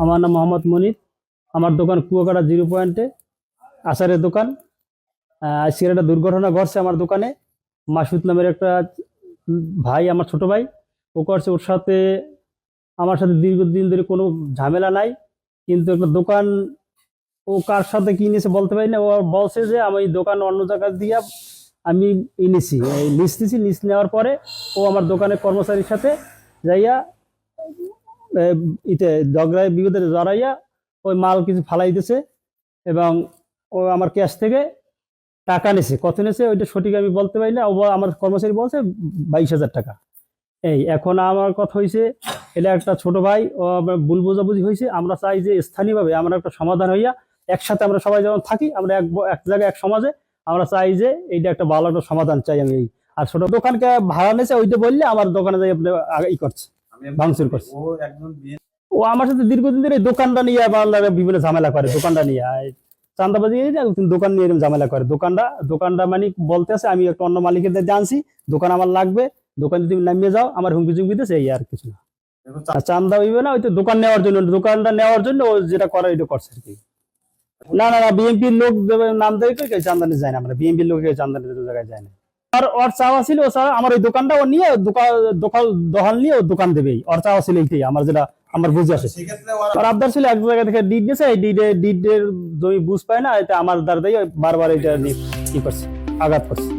আমার নাম মোহাম্মদ মনির। আমার দোকান কুয়াকাটা 0 পয়েন্টে আচারের দোকান। আজকের একটা দুর্ঘটনা ঘটছে আমার দোকানে। মাসুদ নামের একটা ভাই, আমার ছোট ভাই, ও করছে। ওর সাথে আমার সাথে দীর্ঘদিন ধরে কোনো ঝামেলা নাই, কিন্তু একটা দোকান ও কার সাথে কি নিয়েছে বলতে পারি না। ও বলছে যে আমি এই দোকান অন্য জায়গা দিয়ে আমি নিছি, এই লিজ নিছি। লিজ নেওয়ার পরে ও আমার দোকানের কর্মচারীর সাথে যাইয়া ইতে ঝগড়ায় বিবাদে জড়াইয়া ওই মাল কিছু ফালাই দিতেছে, এবং ও আমার ক্যাশ থেকে টাকা নিছে। কত নিছে ওইটা সঠিক আমি বলতে পারি না। ও আমার কর্মচারী বলছে 22,000 টাকা। এই এখন আমার কথা হয়েছে, এটা একটা ছোট ভাই, ও আমার ভুল বোঝাবুঝি হয়েছে। আমরা চাই যে স্থানীয়ভাবে আমরা একটা সমাধান হইয়া একসাথে আমরা সবাই যখন থাকি, আমরা এক জায়গায় এক সমাজে, আমরা চাই যে এইটা একটা ভালো একটা সমাধান চাই আমি। এই আর ছোট দোকানকে ভাড়া নিয়েছে, ওইটা বললে আমার দোকানে যাই আপনি ই করছে, ভাঙচুর করছে। ও আমার সাথে দীর্ঘদিন ধরে দোকানটা নিয়ে বিভিন্ন ঝামেলা করে। দোকানটা নিয়ে চান্দাবাজি দোকান নিয়ে এরকম ঝামেলা করে। দোকানটা মানে বলতে আছে আমি একটা অন্য মালিকের জানছি দোকান আমার লাগবে, দোকান যদি নামিয়ে যাও, আমার হুমকি চুমকি দিতেছে, এই আর কিছু না। চান্দা হইবে না, ওই তো দোকান নেওয়ার জন্য, দোকানটা নেওয়ার জন্য ও যেটা করে ওইটা করছে আর কি। না না না, বিএনপির লোক নাম দেয় কেউ চান্দা নিতে যায় না। আমরা বিএনপির লোক চান্দা নিতে জায়গায় যায় না। আর ওর চাওয়া ছিল আমার ওই দোকানটা ও নিয়ে দখল নিয়ে ও দোকান দেবে, ওর চাওয়া ছিল এইটাই। আমার যেটা আমার বুঝে আসে, আর আবদার ছিল এক জায়গা থেকে ডিড দিয়েছে, এই ডিডের জমি বুঝ পায় না, এটা আমার দ্বারা বারবার এটা কি করছে, আঘাত করছে।